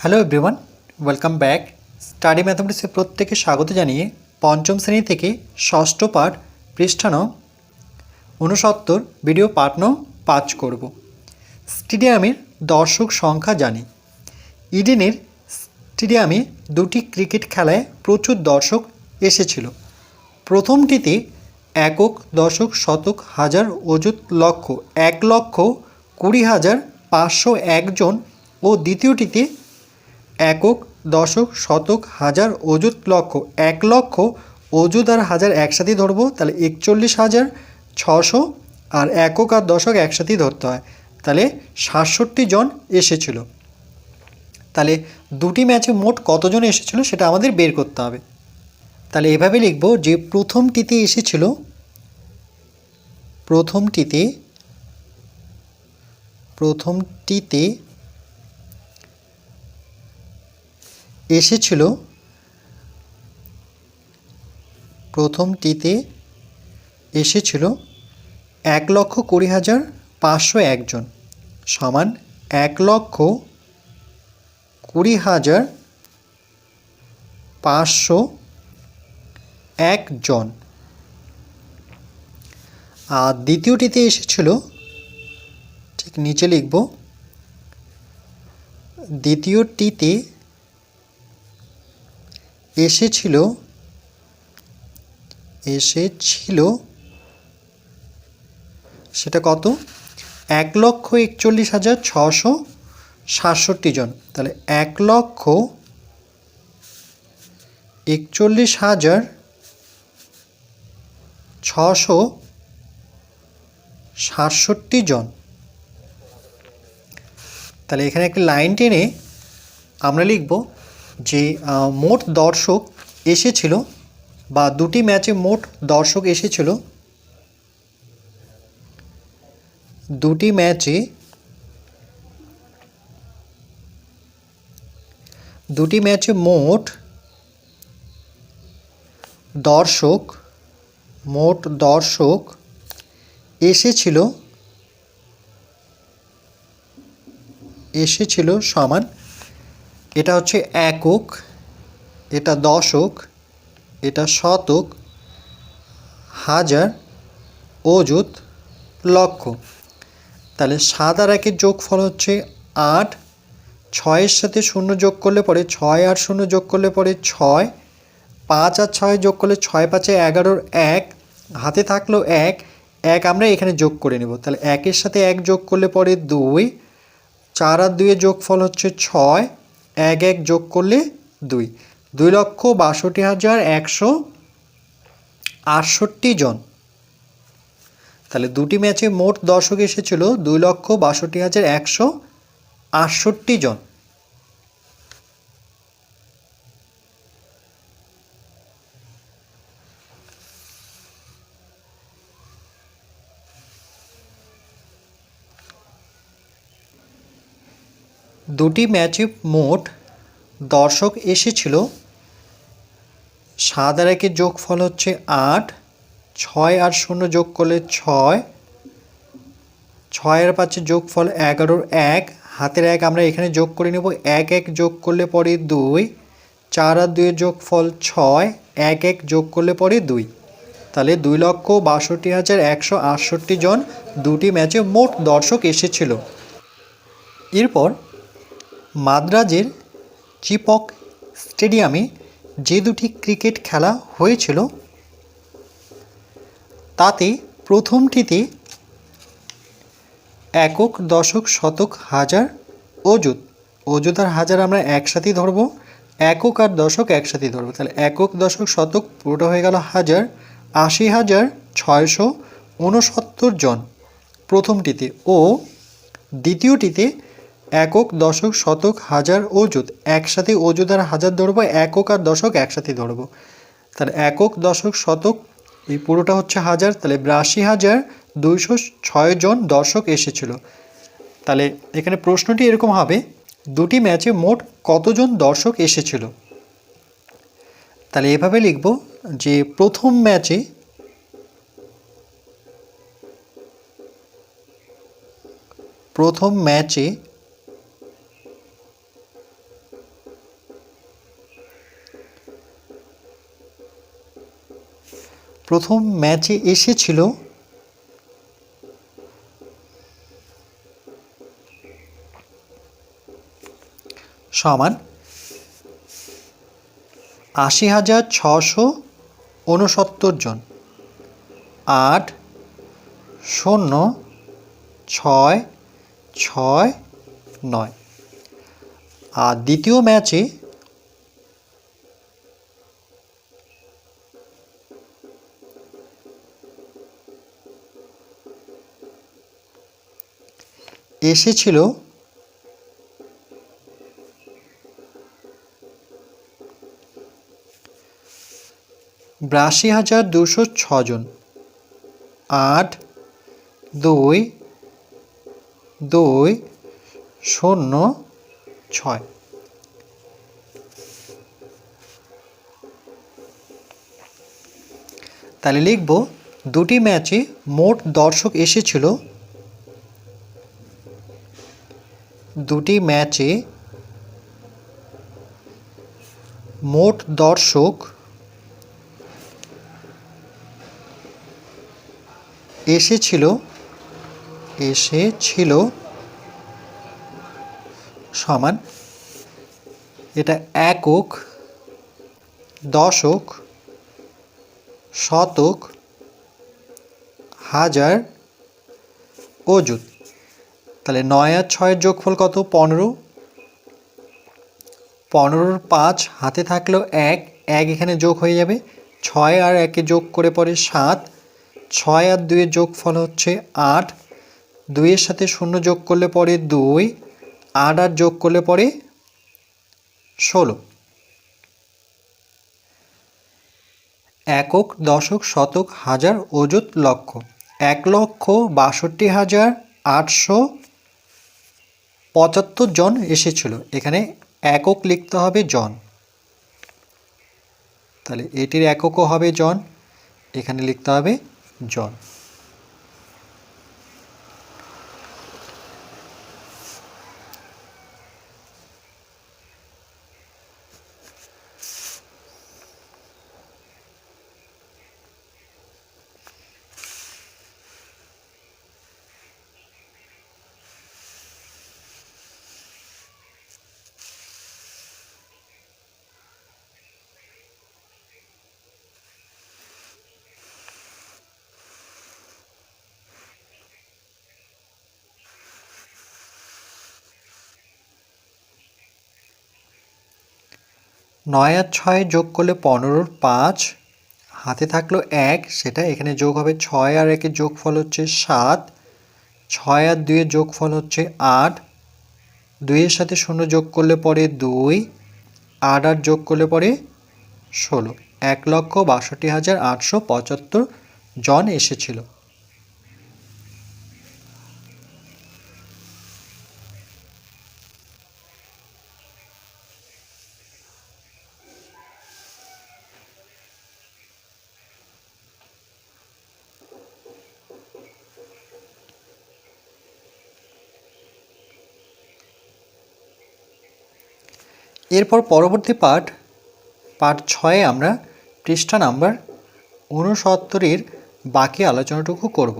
Hello everyone, welcome back. Study ম্যাথমেটিক্সে প্রত্যেকে স্বাগত জানিয়ে পঞ্চম শ্রেণী থেকে ষষ্ঠ পাঠ পৃষ্ঠা নং 69 ভিডিও পাঠ নং 5 করব। স্টেডিয়ামের দর্শক সংখ্যা জানি। ইডেনের স্টেডিয়ামে দুটি ক্রিকেট খেলায় প্রচুর দর্শক এসেছিল। প্রথমটিতে একক, দশক, শতক, হাজার, অযুত, লক্ষ 1,20,501 জন ও দ্বিতীয়টিতে একক, দশক, শতক, হাজার, অযুত, লক্ষ 1,00,000 অযুত আর হাজার একসাথেই ধরবো, তাহলে 41,600 আর একক আর দশক একসাথেই ধরতে হয়, তাহলে 67 জন এসেছিল। তাহলে দুটি ম্যাচে মোট কতজন এসেছিল সেটা আমাদের বের করতে হবে। তাহলে এভাবে লিখব যে প্রথমটিতে এসেছিল এসেছিল 1,20,501 জন সমান 1,20,501 জন। আর দ্বিতীয়টিতে এসেছিল, ঠিক নিচে লিখব, দ্বিতীয়টিতে এসেছিল সেটা কত? 1,41,667 জন। তাহলে 1,41,667 জন। তাহলে এখানে একটা লাইন টেনে আমরা লিখব যে মোট দর্শক এসেছিল বা দুটি ম্যাচে মোট দর্শক এসেছিল, দুটি ম্যাচে মোট দর্শক এসেছিল সমান, এটা হচ্ছে একক, এটা দশক, এটা শতক, হাজার, অযুত, লক্ষ। তাহলে 7 আর 1-এর যোগফল হচ্ছে 8, 6-এর সাথে 0 যোগ করলে পরে 6 আর 0 যোগ করলে পরে 6, 5 আর 6 যোগ করলে 6 5 11, 1 হাতে থাকলো 1 আমরা এখানে যোগ করে নেব। তাহলে 1-এর সাথে 1 যোগ করলে পরে 2, 4 আর 2-এর যোগফল হচ্ছে 6, 1 1 যোগ করলে 2, 2,62,168 জন। তাহলে দুটি ম্যাচে মোট দর্শক এসেছিল 2,62,168 জন। দুটি ম্যাচে মোট দর্শক এসেছিল, 7 আর 1-এর যোগফল হচ্ছে 8, 6 আর 0 যোগ করলে 6, 6 আর 5-এর যোগফল 11, 1 হাতের 1 আমরা এখানে যোগ করে নেব, 1 1 যোগ করলে পরে 2, 4 আর 2-এর যোগফল 6, 1 1 যোগ করলে পরে 2। তাহলে 2,62,168 জন দুটি ম্যাচে মোট দর্শক এসেছিল। এরপর মাদ্রাজের চিপক স্টেডিয়ামে যে দুটি ক্রিকেট খেলা হয়েছিল তাতে প্রথমটিতে একক, দশক, শতক, হাজার, অযুত আর হাজার আমরা একসাথেই ধরব, একক আর দশক একসাথেই ধরব। তাহলে একক, দশক, শতক পুরোটা হয়ে গেল হাজার, 80,669 জন প্রথমটিতে, ও দ্বিতীয়টিতে একক, দশক, শতক, হাজার, অযুত একসাথে, অযুত আর হাজার ধরবো, একক আর দশক একসাথে ধরবো। তাহলে একক, দশক, শতক এই পুরোটা হচ্ছে হাজার, তাহলে 82,206 জন দর্শক এসেছিল। তাহলে এখানে প্রশ্নটি এরকম হবে, দুটি ম্যাচে মোট কতজন দর্শক এসেছিল? তাহলে এভাবে লিখব যে প্রথম ম্যাচে প্রথম ম্যাচে এসেছিল সমান ৮০,৬৬৯ জন। ৮ শূন্য ৬ ৬ ৯। আর দ্বিতীয় ম্যাচে এসেছিল ৮২,২০৬ জন। ৮ ২ ২ শূন্য ৬। তাহলে লিখব দুটি ম্যাচে মোট দর্শক এসেছিল, দুটি ম্যাচে মোট দর্শক এসেছিল সমান, এটা একক, দশক, শতক, হাজার, অযুত। তাহলে ৯ আর ৬-এর যোগফল কত? ১৫। ১৫-র ৫ হাতে থাকলেও ১ এখানে যোগ হয়ে যাবে। ৬ আর ১-এ যোগ করে পরে ৭। ৬ আর ২-এর যোগফল হচ্ছে ৮। ২-এর সাথে ০ যোগ করলে পরে ২। ৮ আর যোগ করলে পরে ১৬। একক, দশক, শতক, হাজার, অযুত, লক্ষ। ১,৬২,৮৭৫ জন এসেছিল। এখানে একক লিখতে হবে জন, তাহলে এটির এককও হবে জন, এখানে লিখতে হবে জন। নয় আর ৬ যোগ করলে ১৫-র ৫ হাতে থাকলো ১, সেটা এখানে যোগ হবে। ৬ আর ১-এর যোগফল হচ্ছে ৭। ৬ আর ২-এর যোগফল হচ্ছে ৮। ২-এর সাথে ০ যোগ করলে পরে ২। ৮ আর যোগ করলে পরে ১৬। ১,৬২,৮৭৫ জন এসেছিল। এরপর পরবর্তী পাঠ ৬-এ আমরা পৃষ্ঠা নাম্বার ৬৯-এর বাকি আলোচনাটুকু করব।